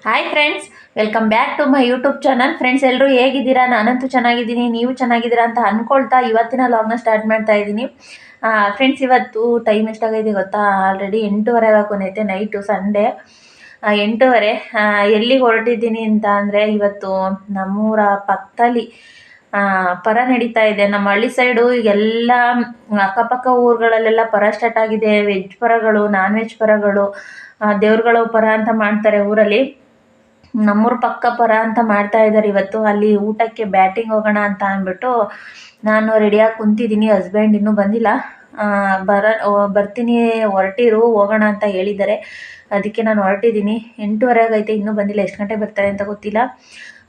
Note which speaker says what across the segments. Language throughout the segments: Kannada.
Speaker 1: Hi friends, welcome back to my YouTube channel. Friends, ಎಲ್ಲರೂ ಹೇಗಿದ್ದೀರಾ? ನಾನಂತೂ ಚೆನ್ನಾಗಿದ್ದೀನಿ, ನೀವು ಚೆನ್ನಾಗಿದ್ದೀರಾ ಅಂತ ಅಂದ್ಕೊಳ್ತಾ ಇವತ್ತಿನ ಲಾಗ್ನ ಸ್ಟಾರ್ಟ್ ಮಾಡ್ತಾ ಇದ್ದೀನಿ. ಫ್ರೆಂಡ್ಸ್, ಇವತ್ತು ಟೈಮ್ ಎಷ್ಟಾಗೈತೆ ಗೊತ್ತಾ? ಆಲ್ರೆಡಿ 8:30 ಆಗೋಕೈತೆ. Night Sunday 8:30. ಎಲ್ಲಿಗೆ ಹೊರಟಿದ್ದೀನಿ ಅಂತ ಅಂದರೆ, ಇವತ್ತು ನಮ್ಮೂರ ಪಕ್ಕದಲ್ಲಿ ಪರ ನಡೀತಾ ಇದೆ. ನಮ್ಮ ಹಳ್ಳಿ ಸೈಡು ಈಗೆಲ್ಲ ಅಕ್ಕಪಕ್ಕ ಊರುಗಳಲ್ಲೆಲ್ಲ ಪರ ಸ್ಟಾರ್ಟ್ ಆಗಿದೆ. ವೆಜ್ ಪರಗಳು, ನಾನ್ ವೆಜ್ ಪರಗಳು, ದೇವ್ರುಗಳ ಪರ ಅಂತ ಮಾಡ್ತಾರೆ ಊರಲ್ಲಿ. ನಮ್ಮೂರ ಪಕ್ಕ ಪರ ಅಂತ ಮಾಡ್ತಾ ಇದ್ದಾರೆ ಇವತ್ತು. ಅಲ್ಲಿ ಊಟಕ್ಕೆ ಬ್ಯಾಟಿಂಗ್ ಹೋಗೋಣ ಅಂತ ಅಂದ್ಬಿಟ್ಟು ನಾನು ರೆಡಿಯಾಗಿ ಕುಂತಿದ್ದೀನಿ. ಹಸ್ಬೆಂಡ್ ಇನ್ನೂ ಬಂದಿಲ್ಲ. ಬರ್ತೀನಿ, ಹೊರಟಿರು, ಹೋಗೋಣ ಅಂತ ಹೇಳಿದ್ದಾರೆ. ಅದಕ್ಕೆ ನಾನು ಹೊರಟಿದ್ದೀನಿ. 8:30 ಆಗೈತೆ, ಇನ್ನೂ ಬಂದಿಲ್ಲ. ಎಷ್ಟು ಗಂಟೆ ಬರ್ತಾರೆ ಅಂತ ಗೊತ್ತಿಲ್ಲ.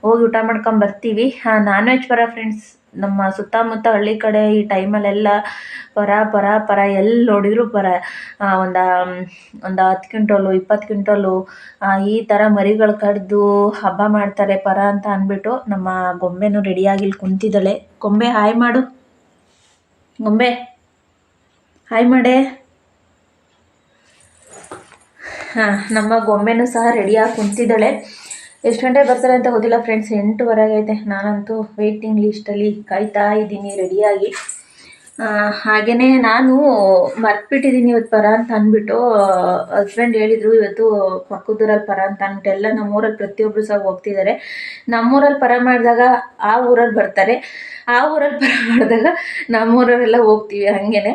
Speaker 1: ಹೋಗಿ ಊಟ ಮಾಡ್ಕೊಂಡು ಬರ್ತೀವಿ. ನಾನ್ ವೆಜ್ ಪರ ಫ್ರೆಂಡ್ಸ್. ನಮ್ಮ ಸುತ್ತಮುತ್ತ ಹಳ್ಳಿ ಕಡೆ ಈ ಟೈಮಲ್ಲೆಲ್ಲ ಪರ ಪರ ಪರ ಎಲ್ಲಿ ನೋಡಿದ್ರು ಪರ. ಒಂದು 10 ಕ್ವಿಂಟಲು 20 ಕ್ವಿಂಟಲು ಈ ಥರ ಮರಿಗಳು ಕಡ್ದು ಹಬ್ಬ ಮಾಡ್ತಾರೆ ಪರ ಅಂತ ಅಂದ್ಬಿಟ್ಟು. ನಮ್ಮ ಗೊಂಬೆನೂ ರೆಡಿಯಾಗಿ ಇಲ್ಲಿ ಕುಂತಿದ್ದಾಳೆ. ಗೊಂಬೆ ಹಾಯ್ ಮಾಡು. ಗೊಂಬೆ ಹಾಯ್ ಮಾಡೇ. ನಮ್ಮ ಗೊಂಬೆನೂ ಸಹ ರೆಡಿಯಾಗಿ ಕುಂತಿದ್ದಾಳೆ. ಎಷ್ಟು ಗಂಟೆ ಬರ್ತಾರೆ ಅಂತ ಗೊತ್ತಿಲ್ಲ ಫ್ರೆಂಡ್ಸ್. 8:30 ಆಗೈತೆ. ನಾನಂತೂ ವೇಟಿಂಗ್ ಲಿಸ್ಟಲ್ಲಿ ಕಾಯ್ತಾ ಇದ್ದೀನಿ ರೆಡಿಯಾಗಿ. ಹಾಗೆಯೇ ನಾನು ಮರ್ತ್ಬಿಟ್ಟಿದ್ದೀನಿ ಇವತ್ತು ಪರ ಅಂತ ಅಂದ್ಬಿಟ್ಟು. ಹಸ್ಬೆಂಡ್ ಹೇಳಿದರು ಇವತ್ತು ಪಕ್ಕದೂರಲ್ಲಿ ಪರ ಅಂತ ಅಂದ್ಬಿಟ್ಟು. ಎಲ್ಲ ನಮ್ಮೂರಲ್ಲಿ ಪ್ರತಿಯೊಬ್ಬರು ಸಹ ಹೋಗ್ತಿದ್ದಾರೆ. ನಮ್ಮೂರಲ್ಲಿ ಪರ ಮಾಡಿದಾಗ ಆ ಊರಲ್ಲಿ ಬರ್ತಾರೆ, ಆ ಊರಲ್ಲಿ ಪರ ಮಾಡಿದಾಗ ನಮ್ಮೂರವರೆಲ್ಲ ಹೋಗ್ತೀವಿ. ಹಾಗೇನೆ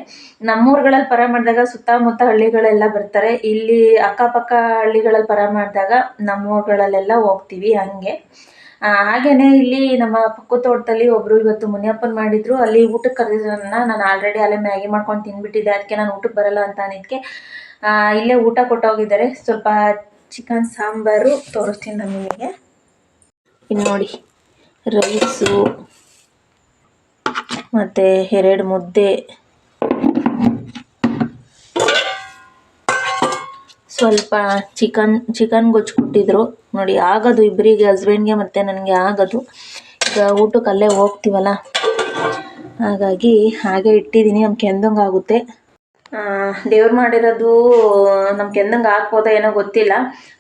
Speaker 1: ನಮ್ಮೂರುಗಳಲ್ಲಿ ಪರ ಮಾಡಿದಾಗ ಸುತ್ತಮುತ್ತ ಹಳ್ಳಿಗಳೆಲ್ಲ ಬರ್ತಾರೆ. ಇಲ್ಲಿ ಅಕ್ಕಪಕ್ಕ ಹಳ್ಳಿಗಳಲ್ಲಿ ಪರ ಮಾಡಿದಾಗ ನಮ್ಮೂರುಗಳಲ್ಲೆಲ್ಲ ಹೋಗ್ತೀವಿ. ಹಾಗೆಯೇ ಇಲ್ಲಿ ನಮ್ಮ ಪಕ್ಕದ ತೋಟದಲ್ಲಿ ಒಬ್ಬರು ಇವತ್ತು ಮುನಿಯಪ್ಪನ ಮಾಡಿದ್ರು. ಅಲ್ಲಿ ಊಟಕ್ಕೆ ಕರೆದಿದ್ದನ್ನ ನಾನು ಆಲ್ರೆಡಿ ಅಲ್ಲೇ ಮ್ಯಾಗಿ ಮಾಡ್ಕೊಂಡು ತಿಂದ್ಬಿಟ್ಟಿದ್ದೆ. ಅದಕ್ಕೆ ನಾನು ಊಟಕ್ಕೆ ಬರಲ್ಲ ಅಂತ ಅಂದಿದ್ದಕ್ಕೆ ಇಲ್ಲೇ ಊಟ ಕೊಟ್ಟೋಗಿದ್ದಾರೆ. ಸ್ವಲ್ಪ ಚಿಕನ್ ಸಾಂಬಾರು ತೋರಿಸ್ತೀನಿ ನಾನು ನಿಮಗೆ. ಇನ್ನು ನೋಡಿ, ರೈಸು ಮತ್ತು 2 ಮುದ್ದೆ, ಸ್ವಲ್ಪ ಚಿಕನ್ ಗೊಜ್ಜು ಕೊಟ್ಟಿದ್ರು ನೋಡಿ. ಆಗೋದು ಇಬ್ಬರಿಗೆ, ಹಸ್ಬೆಂಡ್ಗೆ ಮತ್ತು ನನಗೆ ಆಗೋದು. ಈಗ ಊಟಕ್ಕೆ ಅಲ್ಲೇ ಹೋಗ್ತೀವಲ್ಲ, ಹಾಗಾಗಿ ಹಾಗೆ ಇಟ್ಟಿದ್ದೀನಿ. ನಮ್ಮ ಕೆಂದಂಗೆ ಆಗುತ್ತೆ. ದೇವ್ರು ಮಾಡಿರೋದು ನಮ್ಮ ಕೆಂದಂಗೆ ಹಾಕ್ಬೋದೋ ಏನೋ ಗೊತ್ತಿಲ್ಲ.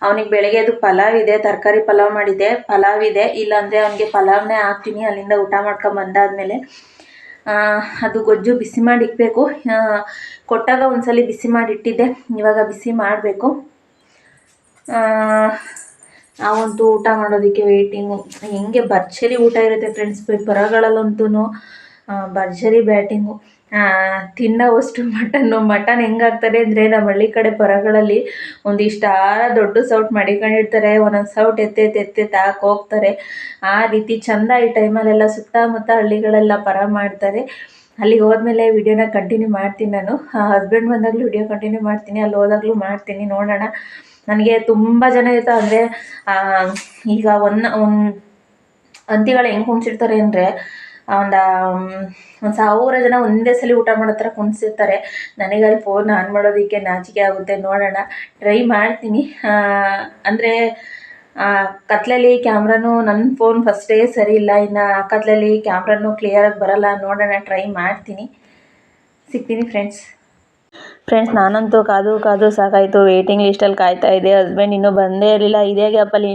Speaker 1: ಅವನಿಗೆ ಬೆಳಗ್ಗೆ ಅದು ಪಲಾವ್ ಇದೆ, ತರಕಾರಿ ಪಲಾವ್ ಮಾಡಿದ್ದೆ, ಪಲಾವ್ ಇದೆ. ಇಲ್ಲಾಂದರೆ ಅವನಿಗೆ ಪಲಾವ್ನೇ ಹಾಕ್ತೀನಿ ಅಲ್ಲಿಂದ ಊಟ ಮಾಡ್ಕೊಂಡು ಬಂದಾದಮೇಲೆ. ಅದು ಗೊಜ್ಜು ಬಿಸಿ ಮಾಡಿ ಇಡಬೇಕು. ಕೊಟ್ಟಾಗ ಒಂದ್ಸಲಿ ಬಿಸಿ ಮಾಡಿ ಇಟ್ಟಿದ್ದೆ, ಇವಾಗ ಬಿಸಿ ಮಾಡಬೇಕು. ನಾವಂತೂ ಊಟ ಮಾಡೋದಕ್ಕೆ ವೇಟಿಂಗು. ಹೆಂಗೆ ಭರ್ಜರಿ ಊಟ ಇರುತ್ತೆ ಫ್ರೆಂಡ್ಸ್. ಪರಗಳಲ್ಲಂತೂ ಭರ್ಜರಿ ಬ್ಯಾಟಿಂಗು. ತಿನ್ನೋವಷ್ಟು ಮಟನ್ ಹೆಂಗಾಗ್ತಾರೆ ಅಂದರೆ, ನಮ್ಮ ಹಳ್ಳಿ ಕಡೆ ಪರಗಳಲ್ಲಿ ಒಂದಿಷ್ಟಾರ ದೊಡ್ಡ ಸೌಟ್ ಮಡಿಕೊಂಡಿರ್ತಾರೆ, ಒಂದೊಂದು ಸೌಟ್ ಎತ್ತೆತ್ತು ಹೋಗ್ತಾರೆ. ಆ ರೀತಿ ಚೆಂದ ಈ ಟೈಮಲ್ಲೆಲ್ಲ ಸುತ್ತಮುತ್ತ ಹಳ್ಳಿಗಳೆಲ್ಲ ಪರ ಮಾಡ್ತಾರೆ. ಅಲ್ಲಿಗೆ ಹೋದ್ಮೇಲೆ ವಿಡಿಯೋನ ಕಂಟಿನ್ಯೂ ಮಾಡ್ತೀನಿ ನಾನು. ಹಸ್ಬೆಂಡ್ ಬಂದಾಗಲೂ ವಿಡಿಯೋ ಕಂಟಿನ್ಯೂ ಮಾಡ್ತೀನಿ, ಅಲ್ಲಿ ಹೋದಾಗಲೂ ಮಾಡ್ತೀನಿ. ನೋಡೋಣ. ನನಗೆ ತುಂಬ ಜನ ಇರ್ತಾರೆ ಅಂದರೆ, ಈಗ ಒಂದು ಅಂತಿಗಳು ಹೆಂಗೆ ಕುಣಿಸಿರ್ತಾರೆ ಅಂದರೆ, ಒಂದು 1000 ಜನ ಒಂದೇ ಸಲ ಊಟ ಮಾಡೋ ಥರ ಕುಣಿಸಿರ್ತಾರೆ. ನನಗಲ್ಲಿ ಫೋನ್ ಆನ್ ಮಾಡೋದಕ್ಕೆ ನಾಚಿಕೆ ಆಗುತ್ತೆ. ನೋಡೋಣ, ಟ್ರೈ ಮಾಡ್ತೀನಿ. ಅಂದರೆ ಕತ್ಲಲ್ಲಿ ಕ್ಯಾಮ್ರಾನು, ನನ್ನ ಫೋನ್ ಫಸ್ಟೇ ಸರಿ ಇಲ್ಲ, ಇನ್ನು ಕತ್ಲಲ್ಲಿ ಕ್ಯಾಮ್ರಾನು ಕ್ಲಿಯರಾಗಿ ಬರೋಲ್ಲ. ನೋಡೋಣ, ಟ್ರೈ ಮಾಡ್ತೀನಿ. ಸಿಗ್ತೀನಿ ಫ್ರೆಂಡ್ಸ್. ನಾನಂತೂ ಕಾದು ಸಾಕಾಯಿತು. ವೇಟಿಂಗ್ ಲಿಸ್ಟಲ್ಲಿ ಕಾಯ್ತಾ ಇದ್ದೆ. ಹಸ್ಬೆಂಡ್ ಇನ್ನೂ ಬಂದೇ ಇರಲಿಲ್ಲ. ಇದೇ ಗ್ಯಾಪಲ್ಲಿ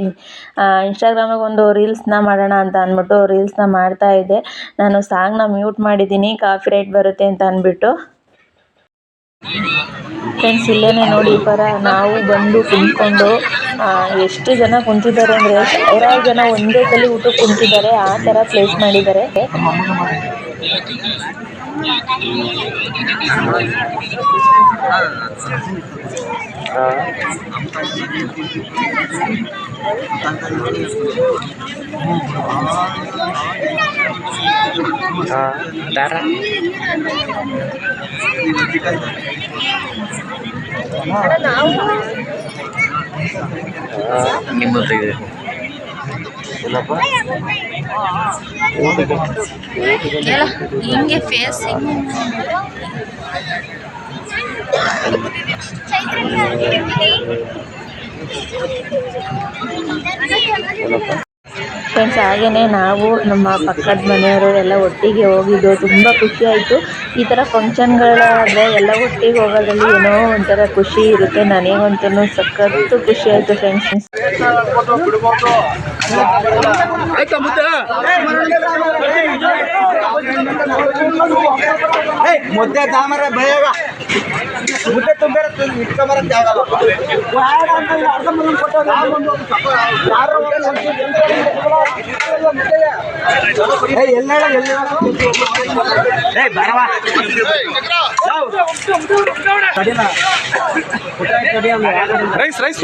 Speaker 1: ಇನ್ಸ್ಟಾಗ್ರಾಮಿಗೆ ಒಂದು ರೀಲ್ಸ್ನ ಮಾಡೋಣ ಅಂತ ಅಂದ್ಬಿಟ್ಟು ರೀಲ್ಸ್ನ ಮಾಡ್ತಾ ಇದ್ದೆ. ನಾನು ಸಾಂಗ್ನ ಮ್ಯೂಟ್ ಮಾಡಿದ್ದೀನಿ, ಕಾಪಿ ರೈಟ್ ಬರುತ್ತೆ ಅಂತ ಅಂದ್ಬಿಟ್ಟು. ಫ್ರೆಂಡ್ಸ್, ಇಲ್ಲೇ ನೋಡಿ ಪರ ನಾವು ಬಂದು ಕುಂತ್ಕೊಂಡು ಎಷ್ಟು ಜನ ಕುಂತಿದ್ದಾರೆ ಅಂದರೆ, 1000 ಜನ ಒಂದೇ ಸಲ ಊಟಕ್ಕೆ ಕುಂತಿದ್ದಾರೆ. ಆ ಥರ ಪ್ಲೇಸ್ ಮಾಡಿದ್ದಾರೆ. ಹಿಂಗೆ ಫೇಸ್ ಫ್ರೆಂಡ್ಸ್. ಹಾಗೆಯೇ ನಾವು ನಮ್ಮ ಪಕ್ಕದ ಮನೆಯವರು ಎಲ್ಲ ಒಟ್ಟಿಗೆ ಹೋಗಿದ್ದು ತುಂಬ ಖುಷಿ ಆಯಿತು. ಈ ಥರ ಫಂಕ್ಷನ್ಗಳಾದರೆ ಎಲ್ಲ ಒಟ್ಟಿಗೆ ಹೋಗೋದ್ರಲ್ಲಿ ಏನೋ ಒಂಥರ ಖುಷಿ ಇರುತ್ತೆ. ನನಗಂತೂ ಸಖತ್ತು ಖುಷಿ ಆಯಿತು ಫ್ರೆಂಡ್ಸ್.
Speaker 2: ಮುದ್ದೆ ತಾಮರ ಬೇಗ ಮುದ್ದೆ ತುಂಬೇರ ಇಟ್ಕೊಂಬರಕ್ಕೆ ಆಗಲ್ಲ. ರೈಸ್ ರೈಸ್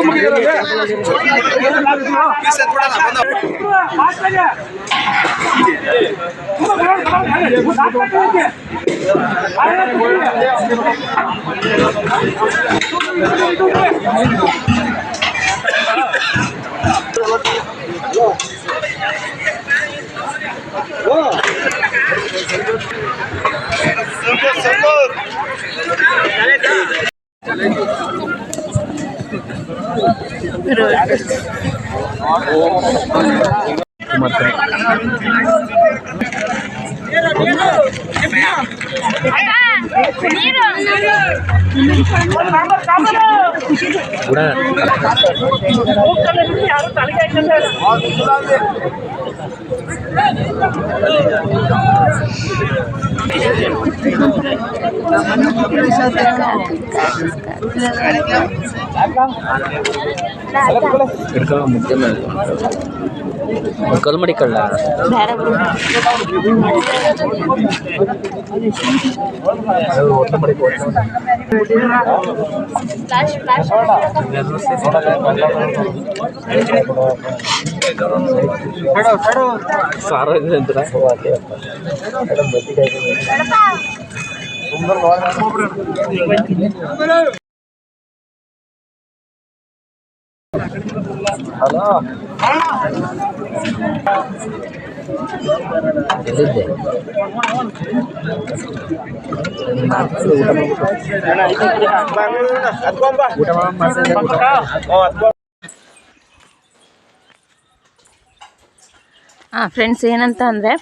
Speaker 2: ಕಲ್ಮಡಿ ಕಳ್ಳ ಸಾರ ಹಲೋ ಎಲ್ಲಿದ್ದೆ?
Speaker 1: ಫ್ರೆಂಡ್ಸ್, ಏನಂತ ಅಂದರೆ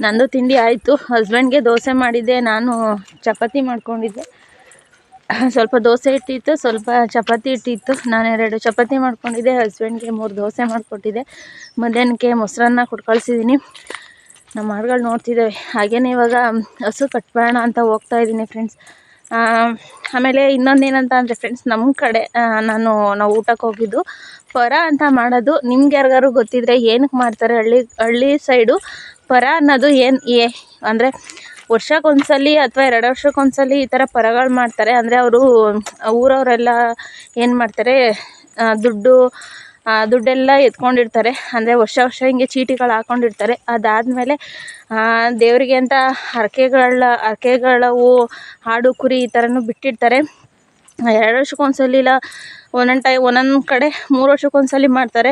Speaker 1: ನಂದು ತಿಂಡಿ ಆಯಿತು. ಹಸ್ಬೆಂಡ್ಗೆ ದೋಸೆ ಮಾಡಿದ್ದೆ, ನಾನು ಚಪಾತಿ ಮಾಡ್ಕೊಂಡಿದ್ದೆ. ಸ್ವಲ್ಪ ದೋಸೆ ಹಿಟ್ಟಿತ್ತು, ಸ್ವಲ್ಪ ಚಪಾತಿ ಹಿಟ್ಟಿತ್ತು. ನಾನು 2 ಚಪಾತಿ ಮಾಡ್ಕೊಂಡಿದ್ದೆ, ಹಸ್ಬೆಂಡ್ಗೆ 3 ದೋಸೆ ಮಾಡಿಕೊಟ್ಟಿದ್ದೆ. ಮಧ್ಯಾಹ್ನಕ್ಕೆ ಮೊಸರನ್ನ ಕೊಟ್ಟು ಕಳಿಸಿದ್ದೀನಿ. ನಮ್ಮ ಆಡುಗಳು ನೋಡ್ತಿದ್ದಾವೆ. ಹಾಗೆಯೇ ಇವಾಗ ಹಸು ಕಟ್ಬೇಡ ಅಂತ ಹೋಗ್ತಾ ಇದ್ದೀನಿ ಫ್ರೆಂಡ್ಸ್. ಆಮೇಲೆ ಇನ್ನೊಂದೇನಂತ ಅಂದರೆ ಫ್ರೆಂಡ್ಸ್, ನಮ್ಮ ಕಡೆ ನಾವು ಊಟಕ್ಕೆ ಹೋಗಿದ್ದು ಪರ ಅಂತ ಮಾಡೋದು. ನಿಮ್ಗೆ ಯಾರಿಗಾರು ಗೊತ್ತಿದ್ರೆ ಏನಕ್ಕೆ ಮಾಡ್ತಾರೆ? ಹಳ್ಳಿ ಸೈಡು ಪರ ಅನ್ನೋದು ಅಂದರೆ ವರ್ಷಕ್ಕೊಂದ್ಸಲಿ ಅಥವಾ 2 ವರ್ಷಕ್ಕೊಂದ್ಸಲಿ ಈ ಥರ ಪರಗಳು ಮಾಡ್ತಾರೆ. ಅಂದರೆ ಅವರು ಊರವರೆಲ್ಲ ಏನು ಮಾಡ್ತಾರೆ, ದುಡ್ಡೆಲ್ಲ ಎತ್ಕೊಂಡಿರ್ತಾರೆ. ಅಂದರೆ ವರ್ಷ ಹಿಂಗೆ ಚೀಟಿಗಳು ಹಾಕ್ಕೊಂಡಿರ್ತಾರೆ. ಅದಾದಮೇಲೆ ದೇವರಿಗೆ ಅಂತ ಹರಕೆಗಳವು ಆಡು ಕುರಿ ಈ ಥರನೂ ಬಿಟ್ಟಿರ್ತಾರೆ. 2 ವರ್ಷಕ್ಕೊಂದ್ಸಲಿ ಇಲ್ಲ, ಒಂದೊಂದು ಕಡೆ 3 ವರ್ಷಕ್ಕೊಂದ್ಸಲಿ ಮಾಡ್ತಾರೆ,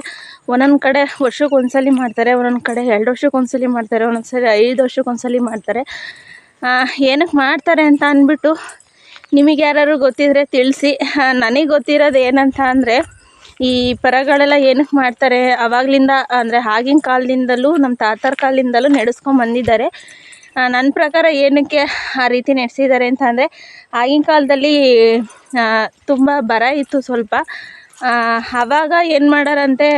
Speaker 1: ಒಂದೊಂದು ಕಡೆ ವರ್ಷಕ್ಕೊಂದ್ಸಲಿ ಮಾಡ್ತಾರೆ, ಒಂದೊಂದು ಕಡೆ 2 ವರ್ಷಕ್ಕೊಂದ್ಸಲಿ ಮಾಡ್ತಾರೆ, ಒಂದೊಂದು ಸರಿ 5 ವರ್ಷಕ್ಕೊಂದ್ಸಲಿ ಮಾಡ್ತಾರೆ. ಏನಕ್ಕೆ ಮಾಡ್ತಾರೆ ಅಂತ ಅಂದ್ಬಿಟ್ಟು ನಿಮಗೆ ಯಾರು ಗೊತ್ತಿದ್ರೆ ತಿಳಿಸಿ. ನನಗೆ ಗೊತ್ತಿರೋದು ಏನಂತ ಅಂದರೆ, ಈ ಪರಗಳೆಲ್ಲ ಏನಕ್ಕೆ ಮಾಡ್ತಾರೆ, ಆವಾಗಲಿಂದ ಅಂದರೆ ಆಗಿನ ಕಾಲದಿಂದಲೂ ನಮ್ಮ ತಾತರ ಕಾಲದಿಂದಲೂ ನಡೆಸ್ಕೊಂಬಂದಿದ್ದಾರೆ. ನನ್ನ ಪ್ರಕಾರ ಏನಕ್ಕೆ ಆ ರೀತಿ ನಡೆಸಿದ್ದಾರೆ ಅಂತ ಅಂದರೆ, ಆಗಿನ ಕಾಲದಲ್ಲಿ ತುಂಬ ಬರ ಇತ್ತು ಸ್ವಲ್ಪ. ಆವಾಗ ಏನು ಮಾಡೋರಂತೆ,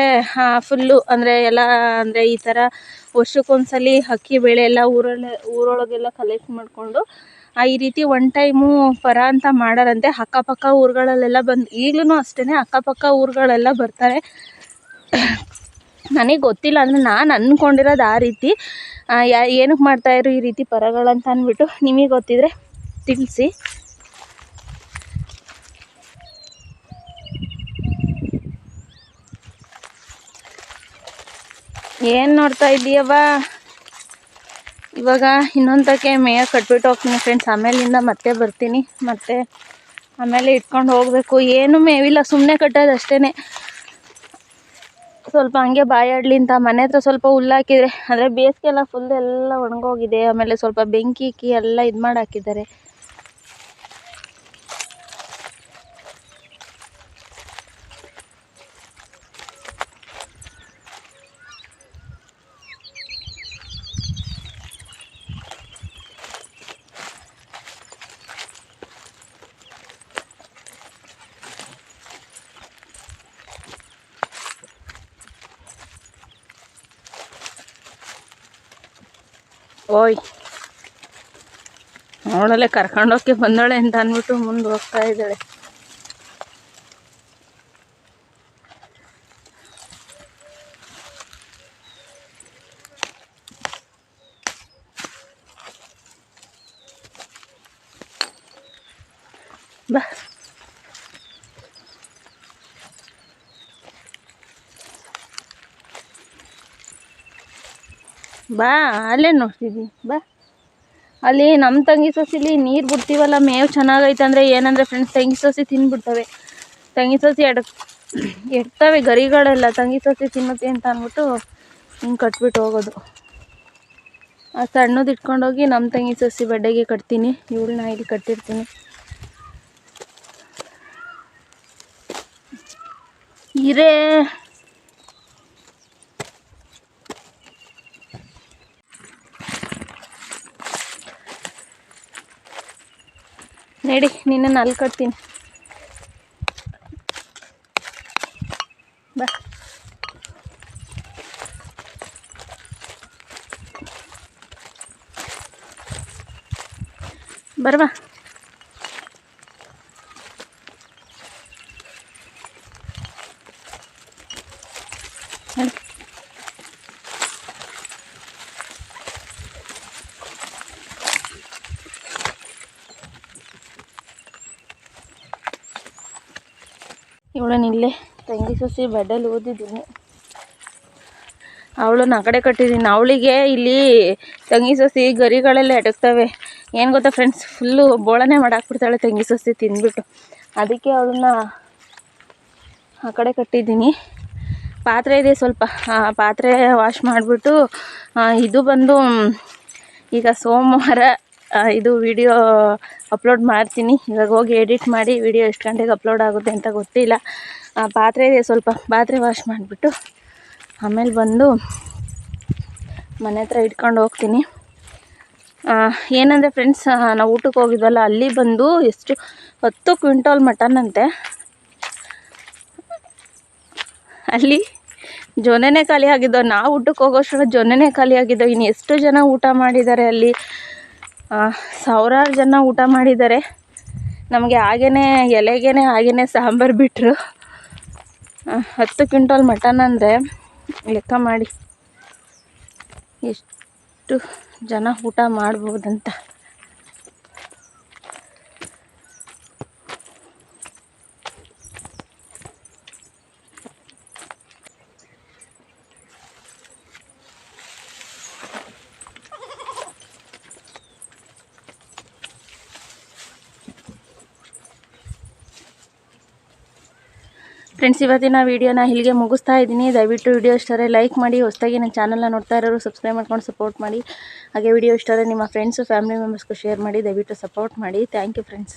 Speaker 1: ಫುಲ್ಲು ಅಂದರೆ ಎಲ್ಲ ಅಂದರೆ ಈ ಥರ ವರ್ಷಕ್ಕೊಂದ್ಸಲಿ ಅಕ್ಕಿ ಬೇಳೆ ಎಲ್ಲ ಊರೊಳಗೆಲ್ಲ ಕಲೆಕ್ಟ್ ಮಾಡಿಕೊಂಡು ಈ ರೀತಿ ಒನ್ ಟೈಮು ಪರ ಅಂತ ಮಾಡೋರಂತೆ. ಅಕ್ಕಪಕ್ಕ ಊರುಗಳಲ್ಲೆಲ್ಲ ಬಂದು, ಈಗಲೂ ಅಷ್ಟೇ ಅಕ್ಕಪಕ್ಕ ಊರುಗಳೆಲ್ಲ ಬರ್ತಾರೆ. ನನಗೆ ಗೊತ್ತಿಲ್ಲ, ಅಂದರೆ ನಾನು ಅಂದ್ಕೊಂಡಿರೋದು ಆ ರೀತಿ. ಏನಕ್ಕೆ ಮಾಡ್ತಾಯಿದ್ರು ಈ ರೀತಿ ಪರಗಳಂತ ಅಂದ್ಬಿಟ್ಟು ನಿಮಗೆ ಗೊತ್ತಿದ್ರೆ ತಿಳಿಸಿ. ಏನು ನೋಡ್ತಾ ಇದ್ದೀಯವ್ವ? ಇವಾಗ ಇನ್ನೊಂದಕ್ಕೆ ಮೇಯ ಕಟ್ಬಿಟ್ಟು ಹೋಗ್ತೀನಿ ಫ್ರೆಂಡ್ಸ್. ಆಮೇಲಿಂದ ಮತ್ತೆ ಬರ್ತೀನಿ, ಮತ್ತೆ ಆಮೇಲೆ ಇಟ್ಕೊಂಡು ಹೋಗಬೇಕು. ಏನೂ ಮೇವಿಲ್ಲ, ಸುಮ್ಮನೆ ಕಟ್ಟೋದು ಅಷ್ಟೇ. ಸ್ವಲ್ಪ ಹಂಗೆ ಬಾಯಾಡಲಿ ಅಂತ ಮನೆ ಹತ್ರ ಸ್ವಲ್ಪ ಹುಲ್ಲಾಕಿದರೆ, ಅಂದರೆ ಬೇಸಿಗೆಲ್ಲ ಫುಲ್ ಎಲ್ಲ ಒಣಗೋಗಿದೆ. ಆಮೇಲೆ ಸ್ವಲ್ಪ ಬೆಂಕಿ ಎಲ್ಲ ಇದು ಮಾಡಿ ಹಾಕಿದ್ದಾರೆ. ಓಯ್ ಅವಳಲ್ಲೇ ಕರ್ಕೊಂಡೋಗಿ ಬಂದೋಳೆ ಅಂತ ಅಂದ್ಬಿಟ್ಟು ಮುಂದೆ ಹೋಗ್ತಾ ಇದ್ದಾಳೆ. ಬಾ ಬಾ ಅಲ್ಲೇ ನೋಡ್ತಿದ್ದಿ ಬಾ. ಅಲ್ಲಿ ನಮ್ಮ ತಂಗಿ ಸೊಸಿಲಿ ನೀರು ಬಿಡ್ತೀವಲ್ಲ, ಮೇವು ಚೆನ್ನಾಗೈತೆ ಅಂದರೆ ಏನಂದರೆ ಫ್ರೆಂಡ್ಸ್, ತಂಗಿ ಸೊಸಿ ತಿಂದ್ಬಿಡ್ತವೆ. ತಂಗಿ ಸೊಸಿ ಎಡ್ತವೆ ಗರಿಗಳೆಲ್ಲ. ತಂಗಿ ಸೊಸಿ ತಿನ್ನುತ್ತೆ ಅಂತ ಅಂದ್ಬಿಟ್ಟು ಹಿಂಗೆ ಕಟ್ಬಿಟ್ಟು ಹೋಗೋದು. ಆ ಸಣ್ಣದು ಇಟ್ಕೊಂಡೋಗಿ ನಮ್ಮ ತಂಗಿ ಸೊಸಿ ಬಡ್ಡೆಗೆ ಕಟ್ತೀನಿ, ಇವಳನ್ನ ಇಲ್ಲಿ ಕಟ್ಟಿರ್ತೀನಿ. ಹಿರೇ ನಡಿ, ನಿನ್ನನ್ನು ಅಲ್ಲಿ ಕಟ್ತೀನಿ ಬಾ. ಬರ್ಬಾ. ಇವಳನ್ನ ಇಲ್ಲೇ ತಂಗಿ ಸೊಸಿ ಬೆಡ್ಡಲ್ಲಿ ಓದಿದ್ದೀನಿ. ಅವಳನ್ನ ಆ ಕಡೆ ಕಟ್ಟಿದ್ದೀನಿ. ಅವಳಿಗೆ ಇಲ್ಲಿ ತಂಗಿ ಸೊಸಿ ಗರಿಗಳೆಲ್ಲ ಎಟಕ್ತವೆ. ಏನು ಗೊತ್ತಾ ಫ್ರೆಂಡ್ಸ್, ಫುಲ್ಲು ಬೋಳನೆ ಮಾಡಾಕ್ಬಿಡ್ತಾಳೆ ತಂಗಿ ಸೊಸಿ ತಿಂದ್ಬಿಟ್ಟು. ಅದಕ್ಕೆ ಅವಳನ್ನ ಆ ಕಡೆ ಕಟ್ಟಿದ್ದೀನಿ. ಪಾತ್ರೆ ಇದೆ ಸ್ವಲ್ಪ, ಪಾತ್ರೆ ವಾಶ್ ಮಾಡಿಬಿಟ್ಟು ಇದು ಬಂದು ಈಗ ಸೋಮವಾರ ಇದು ವಿಡಿಯೋ ಅಪ್ಲೋಡ್ ಮಾಡ್ತೀನಿ. ಇವಾಗ ಹೋಗಿ ಎಡಿಟ್ ಮಾಡಿ ವಿಡಿಯೋ ಎಷ್ಟು ಗಂಟೆಗೆ ಅಪ್ಲೋಡ್ ಆಗುತ್ತೆ ಅಂತ ಗೊತ್ತಿಲ್ಲ. ಪಾತ್ರೆ ಇದೆ ಸ್ವಲ್ಪ, ಪಾತ್ರೆ ವಾಶ್ ಮಾಡಿಬಿಟ್ಟು ಆಮೇಲೆ ಬಂದು ಮನೆ ಹತ್ರ ಇಟ್ಕೊಂಡು ಹೋಗ್ತೀನಿ. ಏನಂದರೆ ಫ್ರೆಂಡ್ಸ್, ನಾವು ಊಟಕ್ಕೆ ಹೋಗಿದ್ವಲ್ಲ, ಅಲ್ಲಿ ಬಂದು ಎಷ್ಟು 10 ಕ್ವಿಂಟಾಲ್ ಮಟನ್ ಅಂತೆ. ಅಲ್ಲಿ ಜೊನೆನೇ ಖಾಲಿ ಆಗಿದ್ದೋ. ನಾವು ಊಟಕ್ಕೆ ಹೋಗೋಷ್ಟು ಜೊನೆನೇ ಖಾಲಿ ಆಗಿದ್ದೋ. ಇನ್ನು ಎಷ್ಟು ಜನ ಊಟ ಮಾಡಿದ್ದಾರೆ ಅಲ್ಲಿ, ಸಾವಿರಾರು ಜನ ಊಟ ಮಾಡಿದ್ದಾರೆ. ನಮಗೆ ಎಲೆಗೇನೆ ಹಾಗೇ ಸಾಂಬಾರು ಬಿಟ್ಟರು. 10 ಕ್ವಿಂಟಾಲ್ ಮಟನ್ ಅಂದರೆ ಲೆಕ್ಕ ಮಾಡಿ ಎಷ್ಟು ಜನ ಊಟ ಮಾಡ್ಬೋದಂತ. ಫ್ರೆಂಡ್ಸ್, ಇವತ್ತಿನ ವೀಡಿಯೋನ ಇಲ್ಲಿಗೆ ಮುಗಿಸ್ತಾ ಇದ್ದೀನಿ. ದಯವಿಟ್ಟು ವಿಡಿಯೋ ಇಷ್ಟಾದರೆ ಲೈಕ್ ಮಾಡಿ. ಹೊಸದಾಗಿ ನನ್ನ ಚಾನಲ್ನ ನೋಡ್ತಾ ಇರೋರು ಸಬ್ಸ್ಕ್ರೈಬ್ ಮಾಡ್ಕೊಂಡು ಸಪೋರ್ಟ್ ಮಾಡಿ. ಹಾಗೆ ವಿಡಿಯೋ ಇಷ್ಟಾದರೆ ನಿಮ್ಮ ಫ್ರೆಂಡ್ಸು ಫ್ಯಾಮಿಲಿ ಮೆಂಬರ್ಸ್ಗೂ ಶೇರ್ ಮಾಡಿ. ದಯವಿಟ್ಟು ಸಪೋರ್ಟ್ ಮಾಡಿ. Thank you friends.